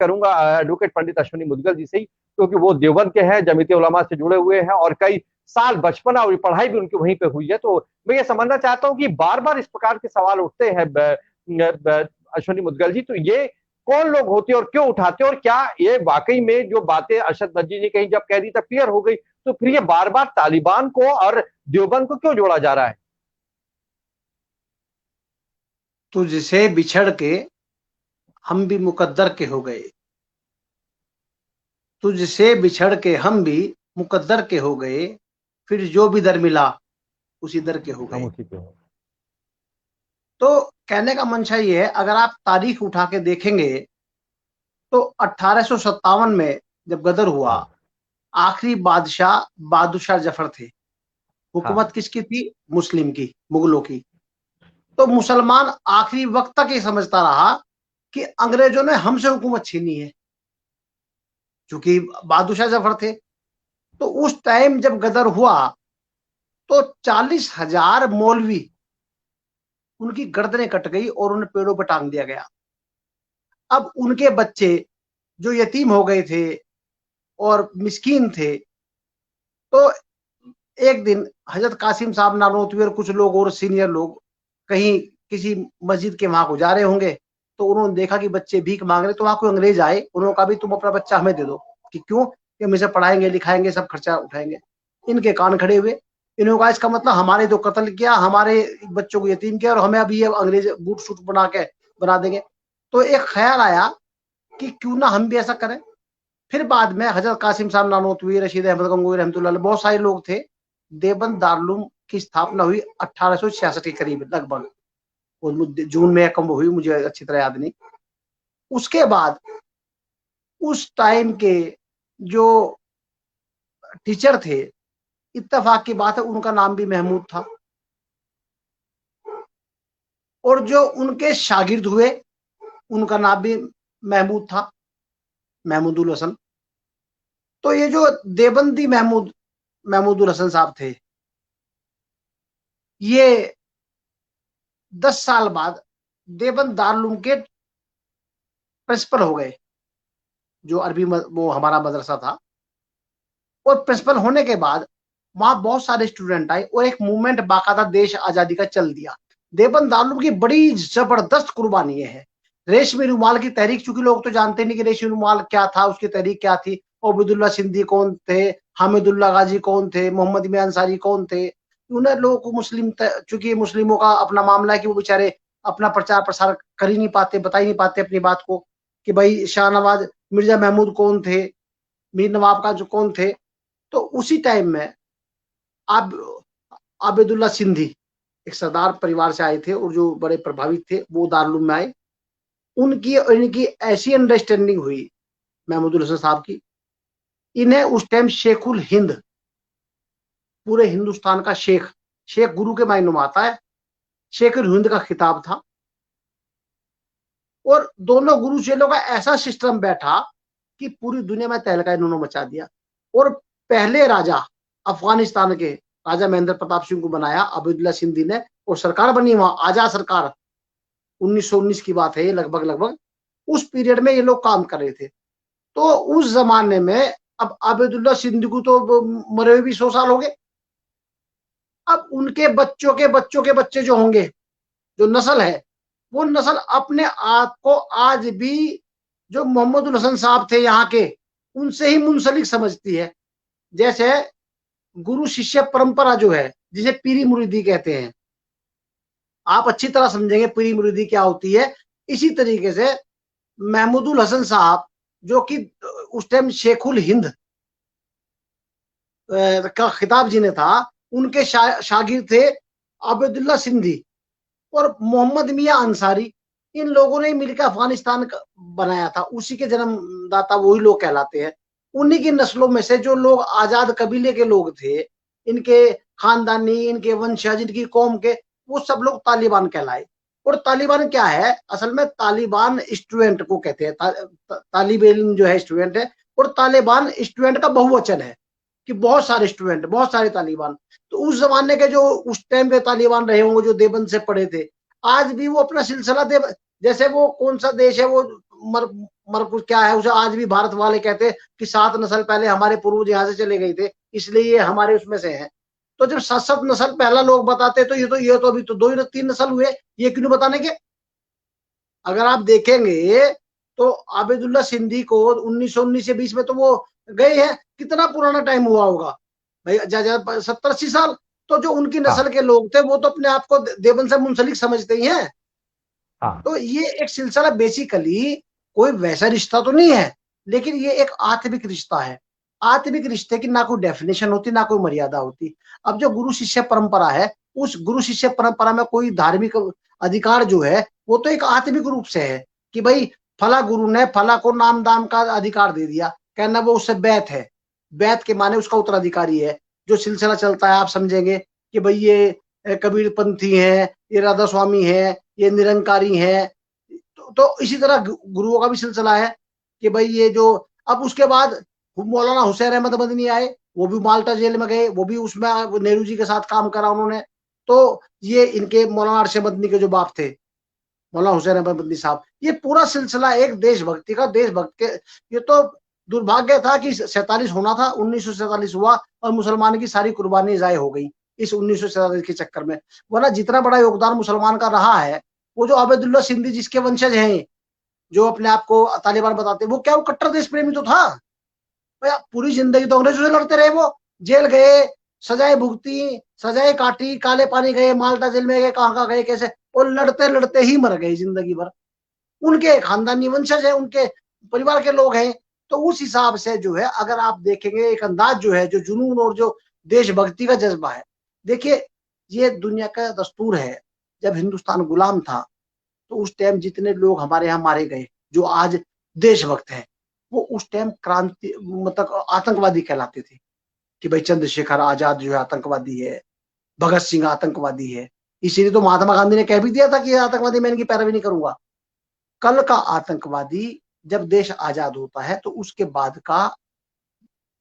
करूंगा एडवोकेट पंडित अश्विनी मुदगल जी से ही, क्योंकि वो देवबंद के हैं, जमीयत उलमा से जुड़े हुए हैं और कई साल बचपन और पढ़ाई भी उनकी वहीं पे हुई है। तो मैं ये समझना चाहता हूँ कि बार बार इस प्रकार के सवाल उठते हैं अश्विनी मुदगल जी, तो ये कौन लोग होते हैं और क्यों उठाते हैं, और क्या ये वाकई में जो बातें अरशद नदवी ने कहीं जब कह दी तब क्लियर हो गई, तो फिर ये बार बार तालिबान को और देवबंद को क्यों जोड़ा जा रहा है? तुझसे बिछड़ के हम भी मुकद्दर के हो गए, तुझसे बिछड़ के हम भी मुकद्दर के हो गए, फिर जो भी दर मिला उसी दर के हो हम गए। उसी पे हो। तो कहने का मंशा ये है, अगर आप तारीख उठा के देखेंगे तो 1857 में जब गदर हुआ, हाँ आखिरी बादशाह बहादुर शाह जफर थे। हुकूमत हाँ किसकी थी? मुस्लिम की, मुगलों की। तो मुसलमान आखिरी वक्त तक ये समझता रहा कि अंग्रेजों ने हमसे हुकूमत छीनी है, क्योंकि बहादुर शाह जफर थे। तो उस टाइम जब गदर हुआ तो 40,000 मौलवी, उनकी गर्दनें कट गई और उन्हें पेड़ों पर टांग दिया गया। अब उनके बच्चे जो यतीम हो गए थे और मिस्कीन थे, तो एक दिन हजरत कासिम साहब नानोतवी और कुछ लोग और सीनियर लोग कहीं किसी मस्जिद के वहां गुजारे होंगे, तो उन्होंने देखा कि बच्चे भीख मांग रहे, तो वहां कोई अंग्रेज आए, उन्होंने कहा भी तुम अपना बच्चा हमें दे दो। कि क्यों? कि हम इसे पढ़ाएंगे लिखाएंगे, सब खर्चा उठाएंगे। इनके कान खड़े हुए। इन्होंने कहा इसका मतलब हमारे तो कत्ल किया, हमारे बच्चों को यतीम किया, और हमें अभी ये अंग्रेज बूट सूट बना देंगे। तो एक ख्याल आया कि क्यों ना हम भी ऐसा करें। फिर बाद में हजरत कासिम साहब नानोतवी, रशीद अहमद गंगोई रहमतुल्लाह अलैह, बहुत सारे लोग थे। देवबंद दारुल की स्थापना हुई 1866 के करीब लगभग, और जून में कम हुई, मुझे अच्छी तरह याद नहीं। उसके बाद उस टाइम के जो टीचर थे, इत्तेफाक की बात है उनका नाम भी महमूद था, और जो उनके शागिर्द हुए उनका नाम भी महमूद था, महमूदुल हसन। तो ये जो देवबंदी महमूदुल हसन साहब थे, ये 10 साल बाद देवबंद दारुल के प्रिंसिपल हो गए, जो अरबी वो हमारा मदरसा था। और प्रिंसिपल होने के बाद वहां बहुत सारे स्टूडेंट आए और एक मूवमेंट बाकायदा देश आजादी का चल दिया। देवबंद दारुल की बड़ी जबरदस्त कुर्बानी है। रेशमी रुमाल की तहरीक, चूंकि लोग तो जानते नहीं कि रेशमी रुमाल क्या था, उसकी तहरीक क्या थी, ओबेदुल्ला सिंधी कौन थे, हामिदुल्ला गाजी कौन थे, मोहम्मद मियां अंसारी कौन थे। उन्हें लोगों को मुस्लिम, चूंकि मुस्लिमों का अपना मामला है कि वो बेचारे अपना प्रचार प्रसार कर ही नहीं पाते, बता ही नहीं पाते अपनी बात को, कि भाई शाहनवाज मिर्जा महमूद कौन थे, मीर नवाब का जो कौन थे। तो उसी टाइम में आप आबिदुल्ला सिंधी एक सरदार परिवार से आए थे और जो बड़े प्रभावित थे, वो दारुल में आए। उनकी और इनकी ऐसी अंडरस्टैंडिंग हुई महमूदुल हसन साहब की, इन्हें उस टाइम शेखुल हिंद, पूरे हिंदुस्तान का शेख, शेख गुरु के मायने में आता है, शेखुल हिंद का खिताब था। और दोनों गुरु चेलों का ऐसा सिस्टम बैठा कि पूरी दुनिया में तहलका इन्होंने मचा दिया। और पहले राजा अफगानिस्तान के राजा महेंद्र प्रताप सिंह को बनाया अब्दुल्ला सिंधी ने, और सरकार बनी वहां आजाद सरकार, 1919 की बात है ये, लगभग लगभग उस पीरियड में ये लोग काम कर रहे थे। तो उस जमाने में अब अब्दुल्ला सिंधी को तो मरे हुए भी 100 साल हो गए। अब उनके बच्चों के बच्चों के बच्चे जो होंगे, जो नस्ल है, वो नस्ल अपने आप को आज भी जो मोहम्मद हसन साहब थे यहाँ के, उनसे ही मुंसलिक समझती है। जैसे गुरु शिष्य परंपरा जो है, जिसे पीरी मुरीदी कहते हैं, आप अच्छी तरह समझेंगे पीरी मुरीदी क्या होती है। इसी तरीके से महमूदुल हसन साहब, जो कि उस टाइम शेखुल हिंद का खिताब जिन्हें था, उनके शागिर्द थे अब्दुल्ला सिंधी और मोहम्मद मियां अंसारी। इन लोगों ने मिलकर अफगानिस्तान बनाया था, उसी के जन्मदाता वही लोग कहलाते हैं। उन्हीं की नस्लों में से जो लोग आजाद कबीले के लोग थे, इनके खानदानी, इनके वंशज, इनकी कौम के, वो सब लोग तालिबान कहलाए। और तालिबान क्या है? असल में तालिबान स्टूडेंट को कहते हैं, तालिब इल्म जो है स्टूडेंट है, और तालिबान स्टूडेंट का बहुवचन है कि बहुत सारे स्टूडेंट, बहुत सारे तालिबान। तो उस जमाने के जो उस टाइम पे तालिबान रहे होंगे, जो देवबंद से पढ़े थे, आज भी वो अपना सिलसिला जैसे वो कौन सा देश है, वो मतलब कुछ क्या है उसे आज भी भारत वाले कहते हैं कि 7 नस्ल पहले हमारे पूर्वज यहाँ से चले गए थे, इसलिए ये हमारे उसमें से हैं। तो जब 7-7 नस्ल पहला लोग बताते तो ये तो अभी तो 2 ही 3 नस्ल हुए, ये क्यों नहीं बताने के? अगर आप देखेंगे तो आबिदुल्ला सिंधी को 1919 से 20 में तो वो गए हैं, कितना पुराना टाइम हुआ होगा भाई, 70-80 साल। तो जो उनकी हाँ नस्ल के लोग थे वो तो अपने आप को देवबंद से मुंसलिक समझते ही हैं। हाँ तो ये एक सिलसिला बेसिकली कोई वैसा रिश्ता तो नहीं है, लेकिन ये एक आत्मिक रिश्ता है। आत्मिक रिश्ते की ना कोई डेफिनेशन होती, ना कोई मर्यादा होती। अब जो गुरु शिष्य परंपरा है, उस गुरु शिष्य परंपरा में कोई धार्मिक अधिकार जो है वो तो एक आत्मिक रूप से है कि भाई फला गुरु ने फला को नाम दाम का अधिकार दे दिया, कहना वो उससे बैत है, बैत के माने उसका उत्तराधिकारी है। जो सिलसिला चलता है आप समझेंगे कि भाई ये कबीर पंथी है, ये राधा स्वामी है, ये निरंकारी है। तो इसी तरह गुरुओं का भी सिलसिला है कि भाई ये जो अब उसके बाद मौलाना हुसैन अहमद मदनी आए, वो भी माल्टा जेल में गए, वो भी उसमें नेहरू जी के साथ काम करा उन्होंने। तो ये इनके मौलाना अरशद मदनी के जो बाप थे, मौलाना हुसैन अहमद मदनी साहब, ये पूरा सिलसिला एक देशभक्ति का, देशभक्त के। ये तो दुर्भाग्य था कि 47 होना था, 1947 हुआ और मुसलमान की सारी कुर्बानी जाय हो गई इस 1947 के चक्कर में। वरना जितना बड़ा योगदान मुसलमान का रहा है, वो जो आबिदुल्ला सिंधी जिसके वंशज हैं, जो अपने आप को तालिबान बताते हैं, वो क्या वो कट्टर देश प्रेमी तो था? पूरी जिंदगी तो अंग्रेजों से लड़ते रहे, वो जेल गए, सजाएं भुगती, सजाएं काटी, काले पानी गए, माल्टा जेल में गए, कहाँ कहाँ गए, कैसे, और लड़ते लड़ते ही मर गए जिंदगी भर। उनके खानदानी वंशज है, उनके परिवार के लोग हैं। तो उस हिसाब से जो है अगर आप देखेंगे एक अंदाज जो है, जो जुनून और जो देशभक्ति का जज्बा है, देखिए ये दुनिया का दस्तूर है। जब हिंदुस्तान गुलाम था तो उस टाइम जितने लोग हमारे यहाँ मारे गए जो आज देशभक्त हैं, वो उस टाइम क्रांति मतलब आतंकवादी कहलाते थे कि भाई चंद्रशेखर आजाद जो है आतंकवादी है, भगत सिंह आतंकवादी है। इसीलिए तो महात्मा गांधी ने कह भी दिया था कि आतंकवादी मैं इनकी पैरवी नहीं करूंगा। कल का आतंकवादी जब देश आजाद होता है तो उसके बाद का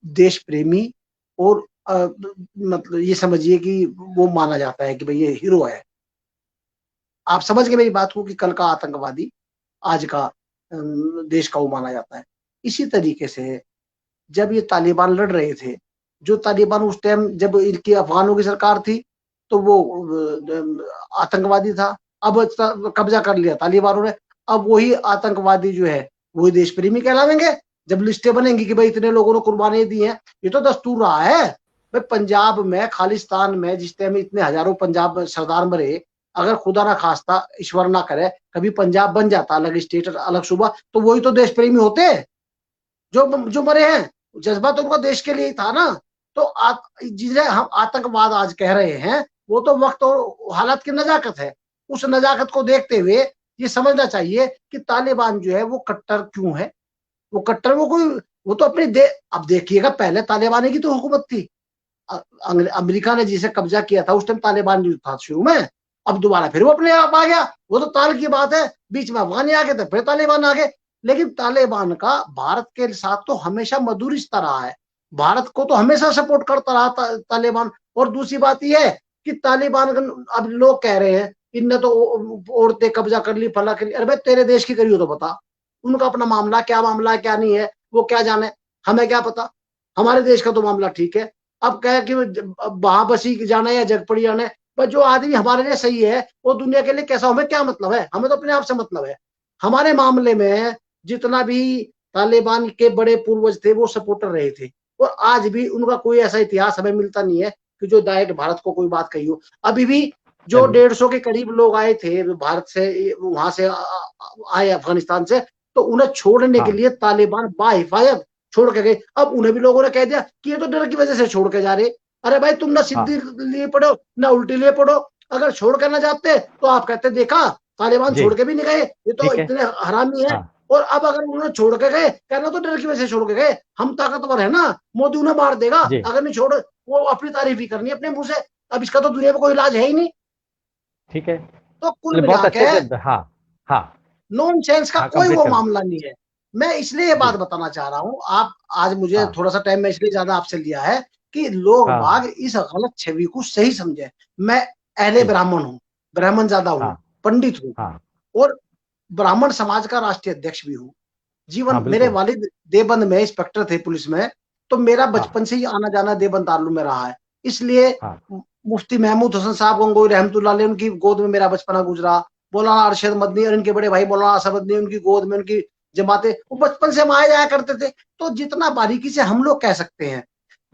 देश प्रेमी और मतलब ये समझिए कि वो माना जाता है कि भाई ये हीरो है। आप समझ गए मेरी बात को कि कल का आतंकवादी आज का देश का वो माना जाता है। इसी तरीके से जब ये तालिबान लड़ रहे थे, जो तालिबान उस टाइम जब इनकी अफगानों की सरकार थी तो वो आतंकवादी था। अब कब्जा कर लिया तालिबानों ने, अब वही आतंकवादी जो है वही देश प्रेमी कहलाएंगे जब लिस्टें बनेंगी कि भाई इतने लोगों ने कुर्बानी दी है। ये तो दस्तूर रहा है भाई। पंजाब में खालिस्तान में जिस टाइम इतने हजारों पंजाब सरदार मरे, अगर खुदा ना खास्ता ईश्वर ना करे कभी पंजाब बन जाता अलग स्टेट अलग सूबा, तो वही तो देश प्रेमी होते जो मरे हैं। जज्बा तो उनका देश के लिए ही था ना। तो जिसे हम आतंकवाद आज कह रहे हैं वो तो वक्त और हालात की नजाकत है। उस नजाकत को देखते हुए ये समझना चाहिए कि तालिबान जो है वो कट्टर क्यों है। वो कट्टर वो तो अपने अब देखिएगा पहले तालिबान की तो हुकूमत थी। अमेरिका ने जिसे कब्जा किया था उस टाइम तालिबान जो था शुरू में, अब दोबारा फिर वो अपने आप आ गया। वो तो ताल की बात है, बीच में अफगानी आ गए थे फिर तालिबान आ गए। लेकिन तालिबान का भारत के साथ तो हमेशा मधुर रिश्ता रहा है, भारत को तो हमेशा सपोर्ट करता रहा तालिबान। और दूसरी बात यह है कि तालिबान अब लोग कह रहे हैं इनने तो औरतें कब्जा कर ली फला कर ली। अरे भाई तेरे देश की करी हो तो बता, उनका अपना मामला है क्या नहीं है वो क्या जाने, हमें क्या पता। हमारे देश का तो मामला ठीक है। अब कहे कि वहां बसी जाना या जगपड़ी जाना है, पर जो आदमी हमारे लिए सही है वो दुनिया के लिए कैसा, हमें क्या मतलब है, हमें तो अपने आप से मतलब है। हमारे मामले में जितना भी तालिबान के बड़े पूर्वज थे वो सपोर्टर रहे थे, और आज भी उनका कोई ऐसा इतिहास हमें मिलता नहीं है कि जो डायरेक्ट भारत को कोई बात कही हो। अभी भी जो 150 के करीब लोग आए थे भारत से, वहां से आए अफगानिस्तान से, तो उन्हें छोड़ने के लिए तालिबान बाहिफाजत छोड़ के गए। अब उन्हें भी लोगों ने कह दिया कि ये तो डर की वजह से छोड़ के जा रहे। अरे भाई तुम ना सीधी लिए पढ़ो ना उल्टी लिए पढ़ो, अगर छोड़ कर ना जाते तो आप कहते देखा तालिबान छोड़ के भी नहीं गए, ये तो इतने हरामी है। और अब अगर उन्होंने छोड़ के गए, कहना तो डर की वजह से छोड़ के गए, हम ताकतवर है ना, मोदी उन्हें मार देगा अगर नहीं छोड़, वो अपनी तारीफ ही करनी अपने मुंह से। अब इसका तो दुनिया में कोई इलाज है ही नहीं। ठीक है, तो कुल मिला के हाँ हाँ नॉन सेंस का कोई वो मामला नहीं है। मैं इसलिए ये बात बताना चाह रहा हूं, आप आज मुझे थोड़ा सा टाइम में इसलिए ज्यादा आपसे लिया है कि लोग बाग इस गलत छवि को सही समझे। मैं अहले ब्राह्मण हूँ, ब्राह्मण ज्यादा हूँ, पंडित हूँ, और ब्राह्मण समाज का राष्ट्रीय अध्यक्ष भी हूँ। जीवन, हाँ, मेरे बिल्कुल। वालिद देवबंद में इंस्पेक्टर थे पुलिस में, तो मेरा बचपन से ही आना जाना देवबंद दारुल में रहा है। इसलिए हाँ, मुफ्ती महमूद हसन साहब गंगोई रहमतुल्लाह अलैह, उनकी गोद में मेरा बचपना गुजरा। मौलाना अरशद मदनी और इनके बड़े भाई मौलाना असदुद्दीन, उनकी गोद में उनकी जमातें, वो बचपन से हम आए जाया करते थे। तो जितना बारीकी से हम लोग कह सकते हैं,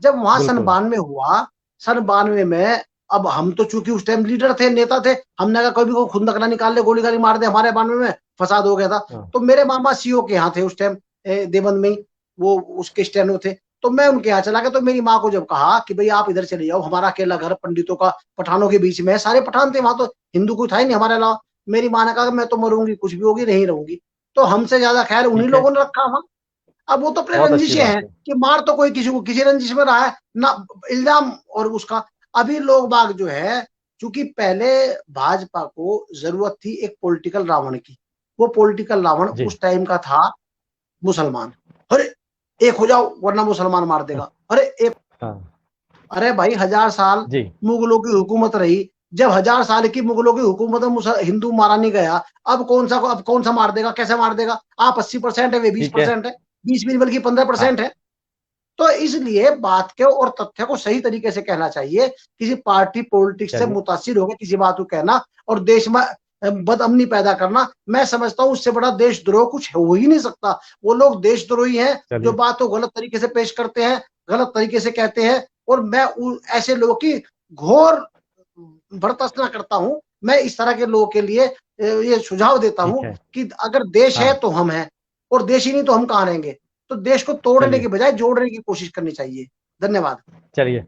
जब वहां सन बिल्कुल। 92 हुआ, सन 92 में, अब हम तो चूंकि उस टाइम लीडर थे, नेता थे, हमने कहा कभी को खुंदक ना निकाल ले, गोली गाली मार दे, हमारे 92 में फसाद हो गया था। हाँ, तो मेरे मामा सीओ के यहाँ थे उस टाइम, देवबंद में ही, वो उसके स्टेनो थे। तो मैं उनके यहाँ चला गया। तो मेरी माँ को जब कहा कि भाई आप इधर चले जाओ, हमारा अकेला घर पंडितों का, पठानों के बीच में है, सारे पठान थे वहां, तो हिंदू कोई था ही नहीं हमारे अलावा। मेरी माँ ने कहा मैं तो मरूंगी, कुछ भी होगी, नहीं रहूंगी। तो हमसे ज्यादा खैर उन्हीं ठीक है। लोगों ने रखा वहां। अब वो तो अपने बहुत अच्छी रंजिशें बात हैं है। कि मार तो कोई किसी को किसी रंजिश में रहा है ना, इल्जाम और उसका। अभी लोग बाग जो है, चूंकि पहले भाजपा को जरूरत थी एक पॉलिटिकल रावण की, वो पॉलिटिकल रावण जी। उस टाइम का था मुसलमान। अरे एक हो जाओ वरना मुसलमान मार देगा, अरे एक, हाँ। अरे भाई 1000 साल जी। मुगलों की हुकूमत रही, जब 1000 साल की मुगलों की हुकूमत में हिंदू मारा नहीं गया, अब कौन सा मार देगा, कैसे मार देगा? आप 80% है, वे बीस ठीक है। परसेंट है 20 भी नहीं बल्कि 15% हाँ। है। तो इसलिए बात के और तथ्य को सही तरीके से कहना चाहिए। किसी पार्टी पॉलिटिक्स से चलिए। मुतासिर होकर किसी बात को कहना और देश में बदअमनी पैदा करना, मैं समझता हूं उससे बड़ा देशद्रोह कुछ हो ही नहीं सकता। वो लोग देशद्रोही हैं जो चलिए। बात को गलत तरीके से पेश करते हैं, गलत तरीके से कहते हैं। और मैं ऐसे लोगों की घोर भर्त्सना करता हूं। मैं इस तरह के लोगों के लिए ये सुझाव देता ठीक हूं है। कि अगर देश है हाँ। तो हम हैं, और देश ही नहीं तो हम कहां रहेंगे। तो देश को तोड़ने चलिए। की बजाय जोड़ने की कोशिश करनी चाहिए। धन्यवाद। चलिए।